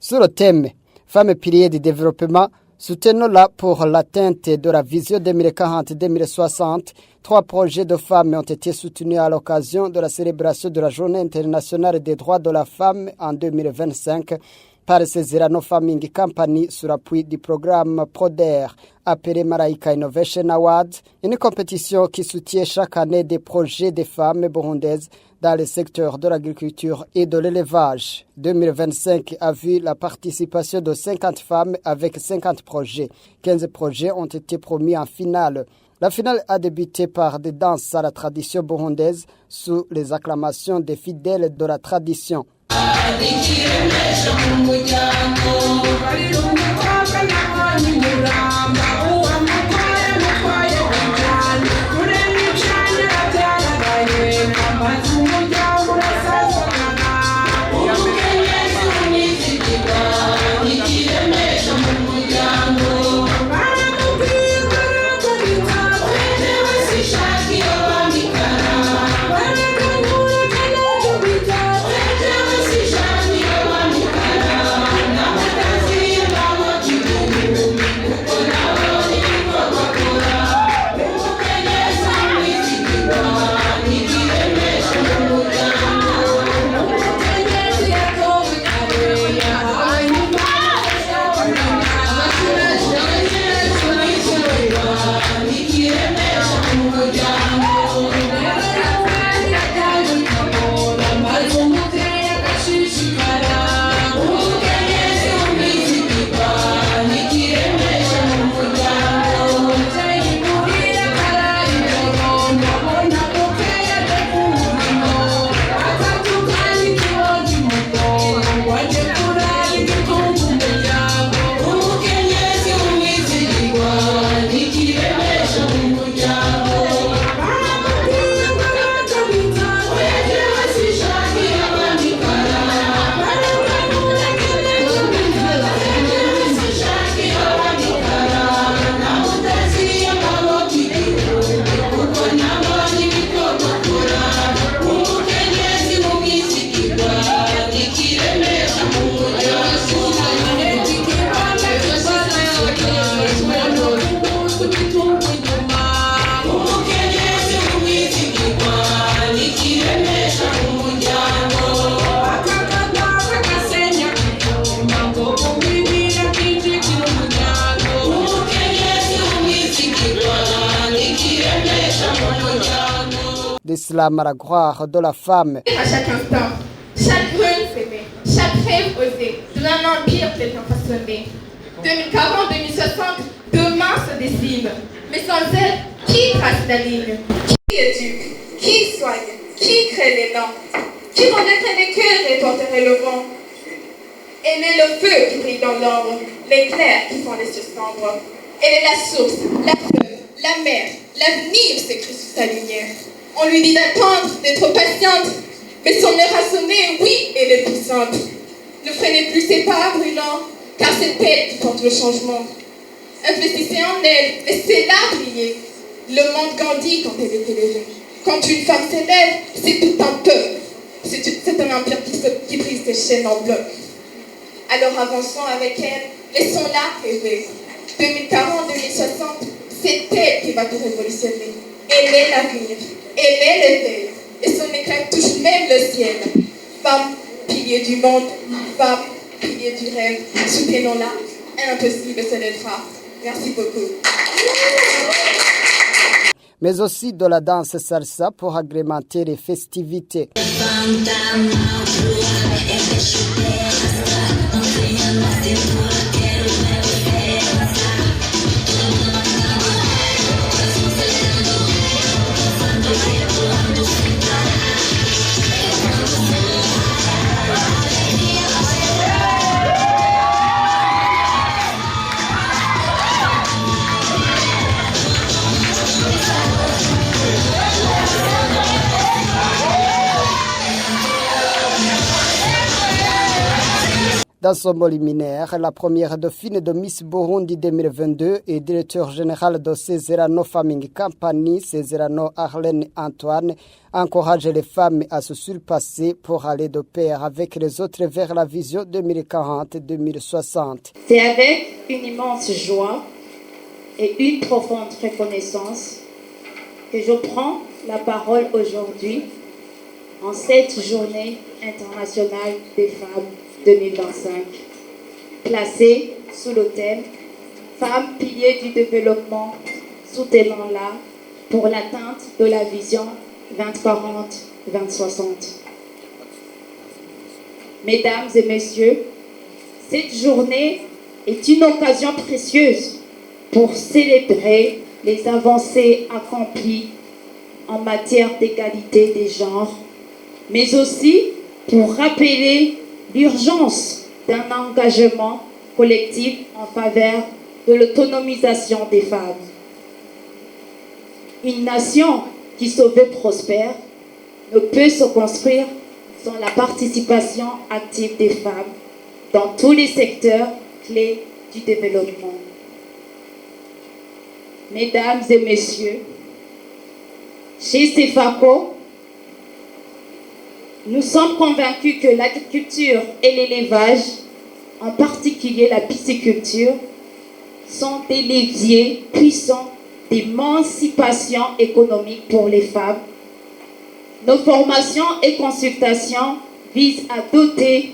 Sur le thème Femmes piliers du développement, soutenons-la pour l'atteinte de la vision 2040-2060. 3 projets de femmes ont été soutenus à l'occasion de la célébration de la Journée internationale des droits de la femme en 2025 par Sezerano Farming Company sur appui du programme PRODER appelé Maraika Innovation Awards, une compétition qui soutient chaque année des projets des femmes burundaises dans le secteur de l'agriculture et de l'élevage. 2025 a vu la participation de 50 femmes avec 50 projets. 15 projets ont été promis en finale. La finale a débuté par des danses à la tradition burundaise sous les acclamations des fidèles de la tradition. L'islam à la gloire de la femme. À chaque instant, chaque brune s'aimait, chaque rêve osé, de un empire peut-être façonné. 2040-2060, demain se dessine. Mais sans elle, qui trace la ligne? Qui éduque? Qui soigne? Qui crée les dents? Qui renaîtrait les cœurs et porterait le vent? Elle est le feu qui brille dans l'ombre, l'éclair qui font les cieux sombres. Elle est la source, la fleuve, la mer, l'avenir s'écrit sous sa lumière. On lui dit d'attendre, d'être patiente, mais son heure a sonné, oui, elle est puissante. Ne freinez plus ses pas brûlants, car c'est elle qui porte le changement. Investissez en elle, laissez-la briller. Le monde grandit quand elle est élevée. Quand une femme s'élève, c'est tout un peuple. C'est un empire qui brise ses chaînes en bloc. Alors avançons avec elle, laissons-la rêver. 2040-2060, c'est elle qui va tout révolutionner. Elle est l'avenir. Elle est l'éveil, et son éclat touche même le ciel. Femme, pilier du monde, femme, pilier du rêve, soutenons-la, impossible se lèvera. Merci beaucoup. Mais aussi de la danse salsa pour agrémenter les festivités. Dans son mot liminaire, la première dauphine de Miss Burundi 2022 et directeur général de Cesarano Farming Company, Cesarano Arlene Antoine, encourage les femmes à se surpasser pour aller de pair avec les autres vers la vision 2040-2060. C'est avec une immense joie et une profonde reconnaissance que je prends la parole aujourd'hui en cette journée internationale des femmes 2025, placée sous le thème « Femmes piliers du développement, soutenons-la pour l'atteinte de la vision 2040-2060 ». Mesdames et messieurs, cette journée est une occasion précieuse pour célébrer les avancées accomplies en matière d'égalité des genres, mais aussi pour rappeler l'urgence d'un engagement collectif en faveur de l'autonomisation des femmes. Une nation qui se veut prospère ne peut se construire sans la participation active des femmes dans tous les secteurs clés du développement. Mesdames et messieurs, chez CEFACO, nous sommes convaincus que l'agriculture et l'élevage, en particulier la pisciculture, sont des leviers puissants d'émancipation économique pour les femmes. Nos formations et consultations visent à doter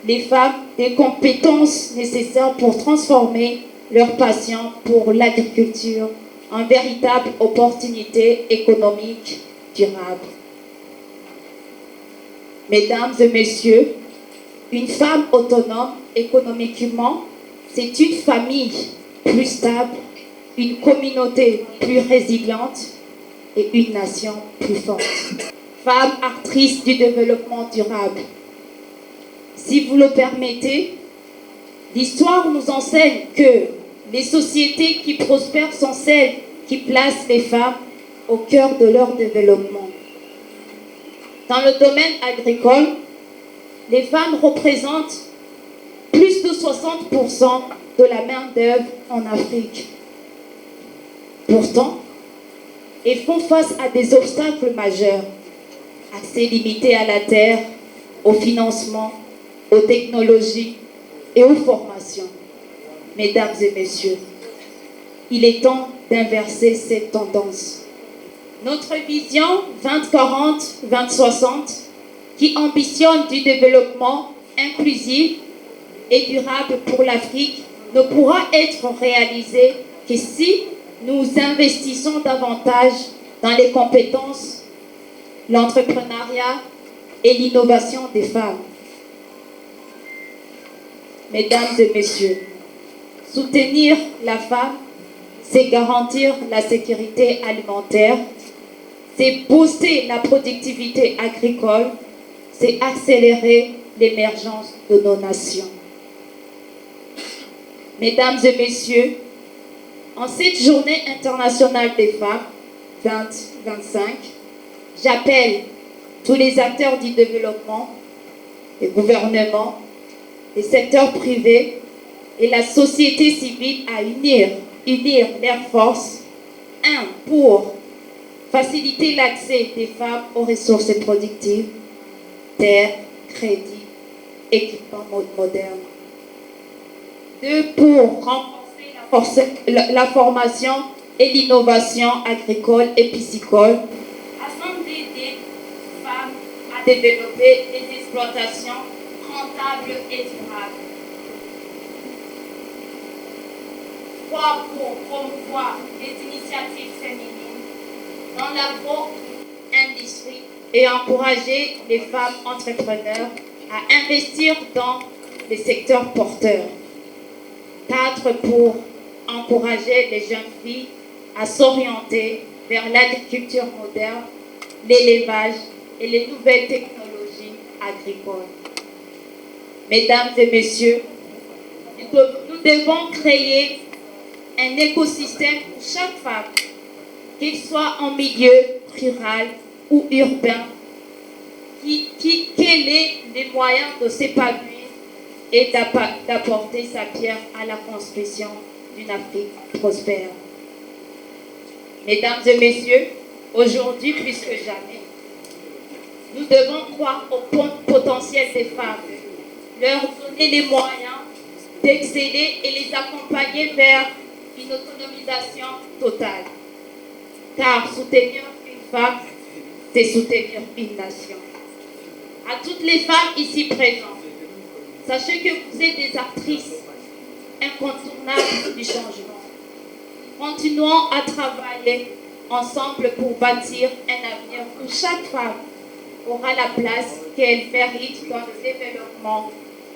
les femmes des compétences nécessaires pour transformer leur passion pour l'agriculture en véritable opportunité économique durable. Mesdames et messieurs, une femme autonome économiquement, c'est une famille plus stable, une communauté plus résiliente et une nation plus forte. Femme actrice du développement durable. Si vous le permettez, l'histoire nous enseigne que les sociétés qui prospèrent sont celles qui placent les femmes au cœur de leur développement. Dans le domaine agricole, les femmes représentent plus de 60% de la main-d'œuvre en Afrique. Pourtant, elles font face à des obstacles majeurs: accès limité à la terre, au financement, aux technologies et aux formations. Mesdames et messieurs, il est temps d'inverser cette tendance. Notre vision 2040-2060, qui ambitionne du développement inclusif et durable pour l'Afrique, ne pourra être réalisée que si nous investissons davantage dans les compétences, l'entrepreneuriat et l'innovation des femmes. Mesdames et messieurs, soutenir la femme, c'est garantir la sécurité alimentaire, c'est booster la productivité agricole, c'est accélérer l'émergence de nos nations. Mesdames et messieurs, en cette journée internationale des femmes 2025, j'appelle tous les acteurs du développement, les gouvernements, les secteurs privés et la société civile à unir leurs forces, pour faciliter l'accès des femmes aux ressources productives, terres, crédits, équipements modernes. 2, pour renforcer la formation et l'innovation agricole et piscicole, afin d'aider les femmes à développer des exploitations rentables et durables. 3, pour promouvoir les initiatives féminines dans l'agro-industrie et encourager les femmes entrepreneurs à investir dans les secteurs porteurs. 4, pour encourager les jeunes filles à s'orienter vers l'agriculture moderne, l'élevage et les nouvelles technologies agricoles. Mesdames et messieurs, nous devons créer un écosystème pour chaque femme, qu'il soit en milieu rural ou urbain, qu'elle ait les moyens de s'épanouir et d'apporter sa pierre à la construction d'une Afrique prospère. Mesdames et messieurs, aujourd'hui plus que jamais, nous devons croire au potentiel des femmes, leur donner les moyens d'exceller et les accompagner vers une autonomisation totale. Car soutenir une femme, c'est soutenir une nation. À toutes les femmes ici présentes, sachez que vous êtes des actrices incontournables du changement. Continuons à travailler ensemble pour bâtir un avenir où chaque femme aura la place qu'elle mérite dans le développement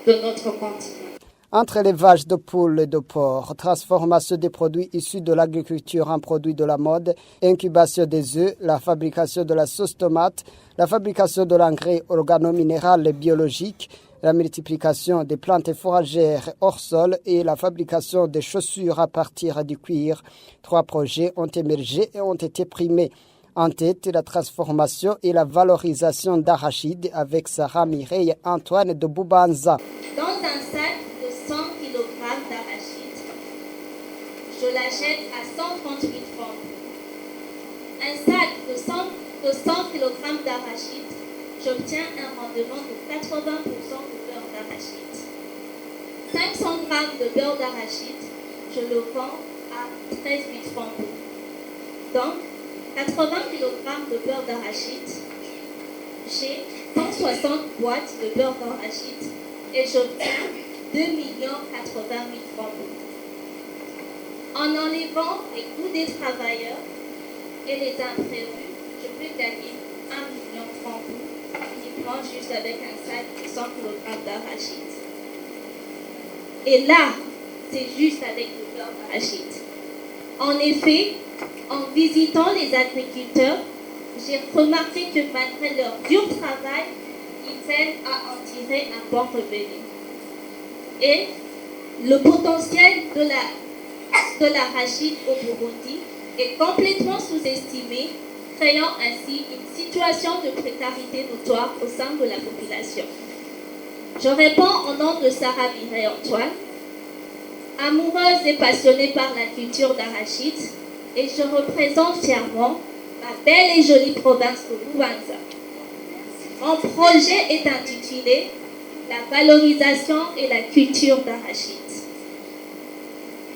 de notre continent. Entre élevage de poules et de porcs, transformation des produits issus de l'agriculture en produits de la mode, incubation des œufs, la fabrication de la sauce tomate, la fabrication de l'engrais organominéral et biologique, la multiplication des plantes fourragères hors sol et la fabrication des chaussures à partir du cuir. 3 projets ont émergé et ont été primés. En tête, la transformation et la valorisation d'arachide avec Sarah Mireille Antoine de Boubanza. Dans un sac de 100 kg d'arachide, je l'achète à 138 francs. Un sac de 100 kg d'arachide, j'obtiens un rendement de 80% de beurre d'arachide. 500 g de beurre d'arachide, je le vends à 13 000 francs. Donc, 80 kg de beurre d'arachide, j'ai 160 boîtes de beurre d'arachide et j'obtiens 2 80 000 francs. En enlevant les coûts des travailleurs et les imprévus, je peux gagner 1 million de francs uniquement juste avec un sac de 100 kg d'arachide. Et là, c'est juste avec le beurre d'arachide. En effet, en visitant les agriculteurs, j'ai remarqué que malgré leur dur travail, ils aident à en tirer un bon revenu. Et le potentiel de l'arachide au Burundi est complètement sous-estimé, créant ainsi une situation de précarité notoire au sein de la population. Je réponds au nom de Sarah Mireille Antoine, amoureuse et passionnée par la culture d'arachide, et je représente fièrement ma belle et jolie province de Boubanza. Mon projet est intitulé « La valorisation et la culture d'arachide ».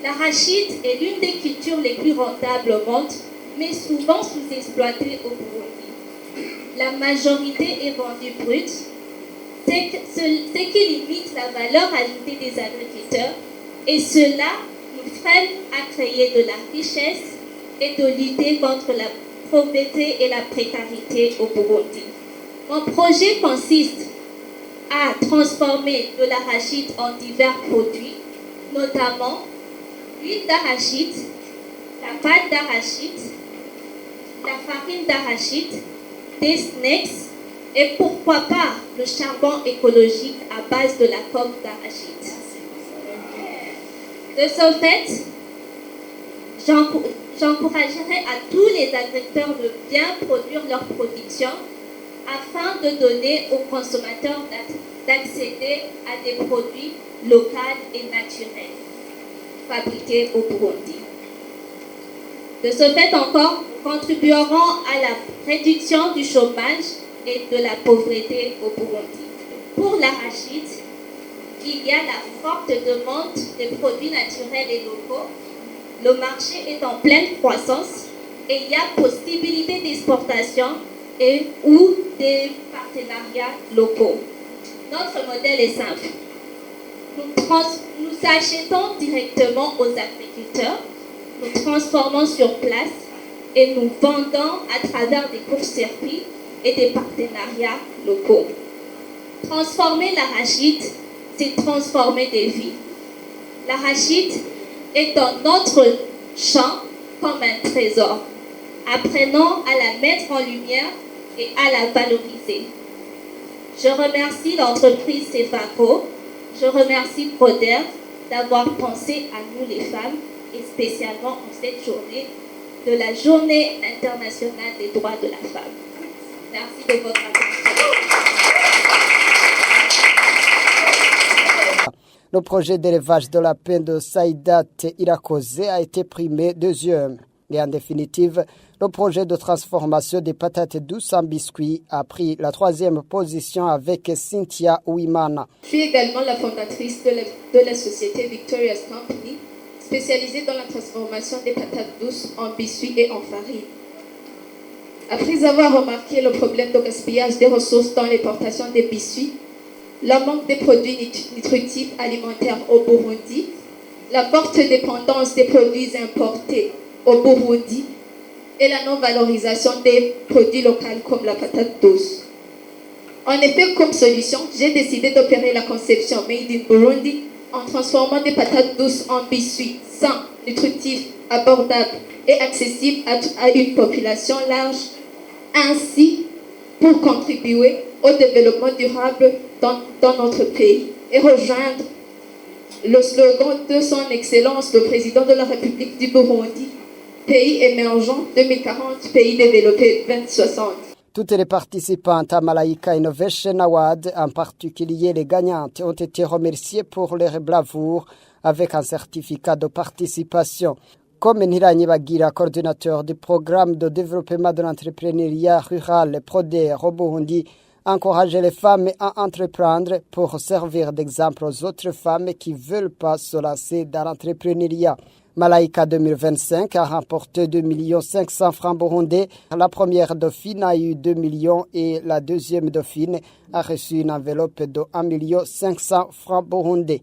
L'arachide est l'une des cultures les plus rentables au monde, mais souvent sous-exploitée au Burundi. La majorité est vendue brute, ce qui limite la valeur ajoutée des agriculteurs, et cela nous freine à créer de la richesse et de lutter contre la pauvreté et la précarité au Burundi. Mon projet consiste à transformer de l'arachide en divers produits, notamment l'huile d'arachide, la pâte d'arachide, la farine d'arachide, des snacks et pourquoi pas le charbon écologique à base de la coque d'arachide. De ce fait, j'encouragerai à tous les agriculteurs de bien produire leur production afin de donner aux consommateurs d'accéder à des produits locaux et naturels fabriqués au Burundi. De ce fait encore, nous contribuerons à la réduction du chômage et de la pauvreté au Burundi. Pour l'arachide, il y a la forte demande des produits naturels et locaux. Le marché est en pleine croissance et il y a possibilité d'exportation ou des partenariats locaux. Notre modèle est simple. Nous achetons directement aux agriculteurs, nous transformons sur place et nous vendons à travers des courts-circuits et des partenariats locaux. Transformer l'arachide, c'est transformer des vies. L'arachide est dans notre champ comme un trésor. Apprenons à la mettre en lumière et à la valoriser. Je remercie l'entreprise Cefaco, je remercie Proder d'avoir pensé à nous les femmes et spécialement en cette journée de la Journée internationale des droits de la femme. Merci de votre attention. Le projet d'élevage de la pain de Saïdat Irakoze a été primé 2e. Et en définitive, le projet de transformation des patates douces en biscuits a pris la 3e position avec Cynthia Ouimana. Je suis également la fondatrice de la société Victoria's Company, spécialisée dans la transformation des patates douces en biscuits et en farine. Après avoir remarqué le problème de gaspillage des ressources dans l'importation des biscuits, le manque des produits nutritifs alimentaires au Burundi, la forte dépendance des produits importés au Burundi et la non-valorisation des produits locaux comme la patate douce. En effet, comme solution, j'ai décidé d'opérer la conception Made in Burundi en transformant des patates douces en biscuits sains, nutritifs, abordables et accessibles à une population large, ainsi pour contribuer au développement durable dans notre pays et rejoindre le slogan de son Excellence, le Président de la République du Burundi, pays émergent 2040, pays développé 2060. Toutes les participantes à Malaika Innovation Award, en particulier les gagnantes, ont été remerciées pour leur bravoure avec un certificat de participation. Comme Nirani Bagira, coordinateur du programme de développement de l'entrepreneuriat rural PRODER au Burundi, encourager les femmes à entreprendre pour servir d'exemple aux autres femmes qui ne veulent pas se lancer dans l'entrepreneuriat. Malaika 2025 a remporté 2 500 000 francs burundais. La première dauphine a eu 2 millions et la deuxième dauphine a reçu une enveloppe de 1 500 000 francs burundais.